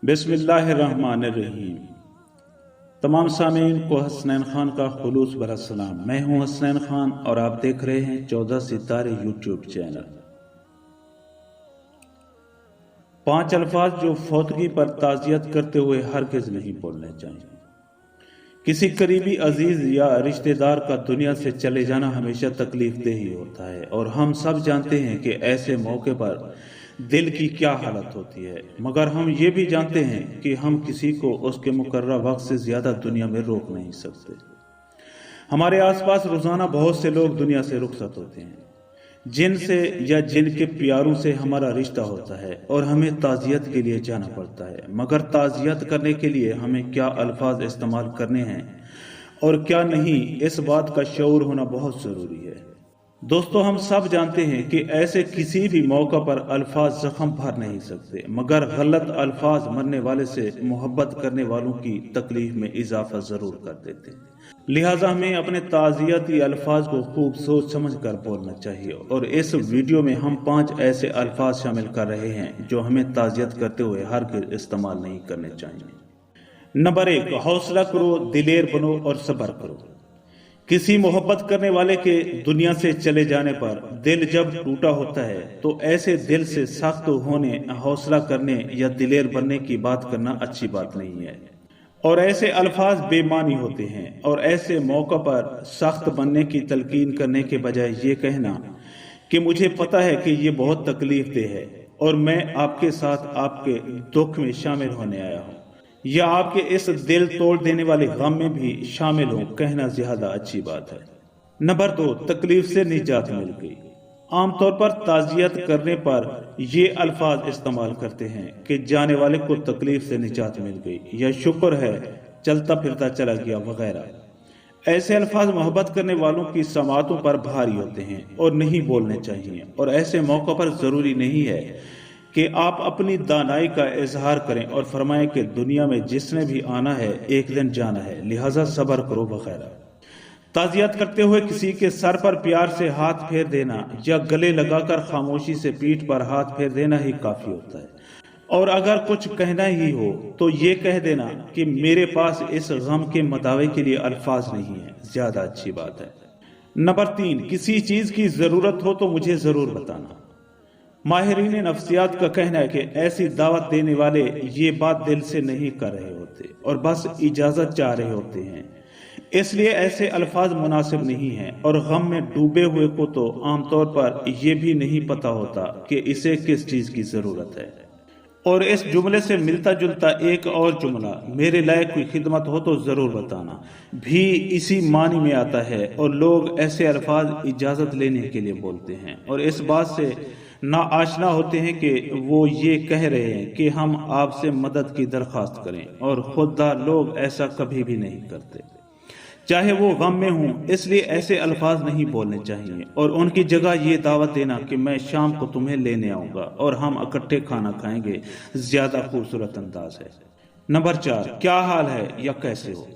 बिस्मिल्लाहिर्रहमानिर्रहीम। तमाम सामीन को हसनैन खान का खुलूस भरा सलाम। मैं हूं हसनैन खान और आप देख रहे हैं 14 सितारे यूट्यूब चैनल। 5 अल्फाज जो फौतगी पर ताज़ियत करते हुए हरगिज़ नहीं बोलने चाहिए। किसी करीबी अजीज या रिश्तेदार का दुनिया से चले जाना हमेशा तकलीफ दह ही होता है और हम सब जानते हैं कि ऐसे मौके पर दिल की क्या हालत होती है, मगर हम ये भी जानते हैं कि हम किसी को उसके मुकर्रर वक्त से ज्यादा दुनिया में रोक नहीं सकते। हमारे आसपास रोजाना बहुत से लोग दुनिया से रुखसत होते हैं जिनसे या जिनके प्यारों से हमारा रिश्ता होता है और हमें ताज़ियत के लिए जाना पड़ता है, मगर ताज़ियत करने के लिए हमें क्या अल्फाज इस्तेमाल करने हैं और क्या नहीं, इस बात का शऊर होना बहुत ज़रूरी है। दोस्तों, हम सब जानते हैं कि ऐसे किसी भी मौका पर अल्फाज जख्म भर नहीं सकते, मगर गलत अल्फाज मरने वाले से मोहब्बत करने वालों की तकलीफ में इजाफा जरूर कर देते हैं। लिहाजा हमें अपने ताज़ियती अल्फाज को खूब सोच समझ कर बोलना चाहिए और इस वीडियो में हम 5 ऐसे अल्फाज शामिल कर रहे हैं जो हमें ताज़ियत करते हुए हरगिज़ इस्तेमाल नहीं करने चाहिए। नंबर 1, हौसला करो, दिलेर बनो और सब्र करो। किसी मोहब्बत करने वाले के दुनिया से चले जाने पर दिल जब टूटा होता है तो ऐसे दिल से सख्त होने, हौसला करने या दिलेर बनने की बात करना अच्छी बात नहीं है और ऐसे अल्फाज बेमानी होते हैं। और ऐसे मौका पर सख्त बनने की तलकीन करने के बजाय ये कहना कि मुझे पता है कि ये बहुत तकलीफ दे है और मैं आपके साथ आपके दुख में शामिल होने आया हूँ या आपके इस दिल तोड़ देने वाले गम में भी शामिल हूं, कहना ज्यादा अच्छी बात है। नंबर 2, तकलीफ से निजात मिल गई। आमतौर पर ताज़ियत करने पर ये अल्फाज इस्तेमाल करते हैं कि जाने वाले को तकलीफ से निजात मिल गई या शुक्र है चलता फिरता चला गया वगैरह। ऐसे अल्फाज मोहब्बत करने वालों की समातों पर भारी होते हैं और नहीं बोलने चाहिए और ऐसे मौक़ों पर जरूरी नहीं है कि आप अपनी दानाई का इजहार करें और फरमाएं कि दुनिया में जिसने भी आना है एक दिन जाना है, लिहाजा सब्र करो वगैरह। ताज़ियत करते हुए किसी के सर पर प्यार से हाथ फेर देना या गले लगाकर खामोशी से पीठ पर हाथ फेर देना ही काफी होता है और अगर कुछ कहना ही हो तो ये कह देना कि मेरे पास इस गम के मदावे के लिए अल्फाज नहीं है, ज्यादा अच्छी बात है। नंबर 3, किसी चीज की जरूरत हो तो मुझे जरूर बताना। माहिरीन नफ्सियात का कहना है कि ऐसी दावत देने वाले ये बात दिल से नहीं कर रहे होते और बस इजाजत चाह रहे होते हैं, इसलिए ऐसे अल्फाज मुनासिब नहीं हैं। और गम में डूबे हुए को तो आमतौर पर यह भी नहीं पता होता कि इसे किस चीज की जरूरत है। और इस जुमले से मिलता जुलता एक और जुमला, मेरे लायक कोई खिदमत हो तो जरूर बताना, भी इसी मानी में आता है और लोग ऐसे अल्फाज इजाजत लेने के लिए बोलते हैं और इस बात से ना आशना होते हैं कि वो ये कह रहे हैं कि हम आपसे मदद की दरख्वास्त करें और खुददार लोग ऐसा कभी भी नहीं करते, चाहे वो गम में हों। इसलिए ऐसे अल्फाज नहीं बोलने चाहिए और उनकी जगह ये दावत देना कि मैं शाम को तुम्हें लेने आऊंगा और हम इकट्ठे खाना खाएंगे ज्यादा खूबसूरत अंदाज है। नंबर 4, क्या हाल है या कैसे हो।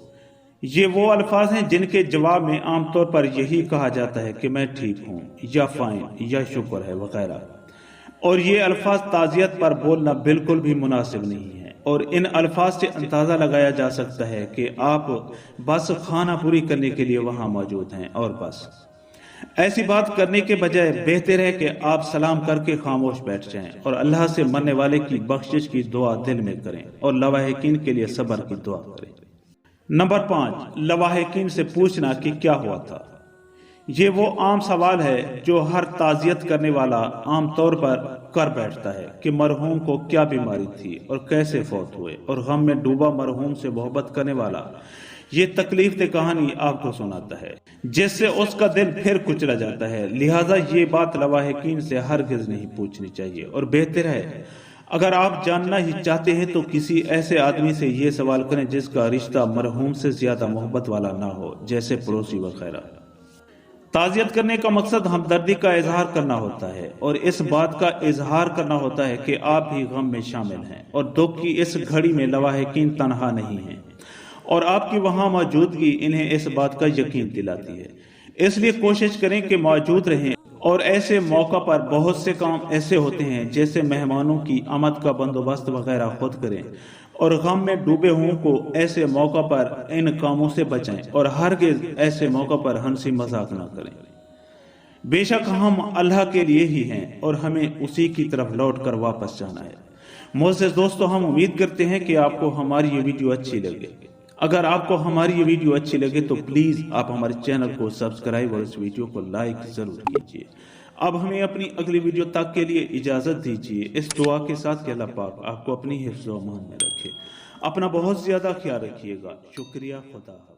ये वो अल्फाज हैं जिनके जवाब में आमतौर पर यही कहा जाता है कि मैं ठीक हूँ या फाइन या शुक्र है वगैरह। और ये अल्फाज ताज़ियत पर बोलना बिल्कुल भी मुनासिब नहीं है और इन अल्फाज से अंदाजा लगाया जा सकता है कि आप बस खाना पूरी करने के लिए वहां मौजूद हैं और बस। ऐसी बात करने के बजाय बेहतर है कि आप सलाम करके खामोश बैठ जाएं और अल्लाह से मरने वाले की बख्शिश की दुआ दिल में करें और लवाहिकीन के लिए सब्र की दुआ करें। नंबर 5, लवाहिकीन से पूछना कि क्या हुआ था। ये वो आम सवाल है जो हर ताज़ियत करने वाला आमतौर पर कर बैठता है कि मरहूम को क्या बीमारी थी और कैसे फौत हुए, और गम में डूबा मरहूम से मोहब्बत करने वाला ये तकलीफ दे कहानी आपको सुनाता है जिससे उसका दिल फिर कुचला जाता है। लिहाजा ये बात लवाहिकीन से हरगिज नहीं पूछनी चाहिए और बेहतर है अगर आप जानना ही चाहते हैं तो किसी ऐसे आदमी से ये सवाल करें जिसका रिश्ता मरहूम से ज्यादा मोहब्बत वाला ना हो, जैसे पड़ोसी वगैरह। ताज़ियत करने का मकसद हमदर्दी का इजहार करना होता है और इस बात का इजहार करना होता है कि आप भी गम में शामिल हैं और दुख की इस घड़ी में लवाहिकीन तन्हा नहीं हैं और आपकी वहां मौजूदगी इन्हें इस बात का यकीन दिलाती है। इसलिए कोशिश करें कि मौजूद रहें اور ایسے موقع پر بہت سے کام ایسے ہوتے ہیں جیسے مہمانوں کی آمد کا بندوبست وغیرہ خود کریں، اور غم میں ڈوبے ہوں کو ایسے موقع پر ان کاموں سے بچائیں، اور ہرگز ایسے موقع پر ہنسی مذاق نہ کریں۔ بے شک ہم اللہ کے لیے ہی ہیں اور ہمیں اسی کی طرف لوٹ کر واپس جانا ہے۔ معزز دوستو، ہم امید کرتے ہیں کہ آپ کو ہماری یہ ویڈیو اچھی لگے۔ اگر آپ کو ہماری یہ ویڈیو اچھی لگے تو پلیز آپ ہمارے چینل کو سبسکرائب اور اس ویڈیو کو لائک ضرور کیجیے۔ اب ہمیں اپنی اگلی ویڈیو تک کے لیے اجازت دیجیے، اس دعا کے ساتھ کہ اللہ پاک آپ کو اپنی حفظ و امان میں رکھے۔ اپنا بہت زیادہ خیال رکھیے گا۔ شکریہ، خدا حافظ۔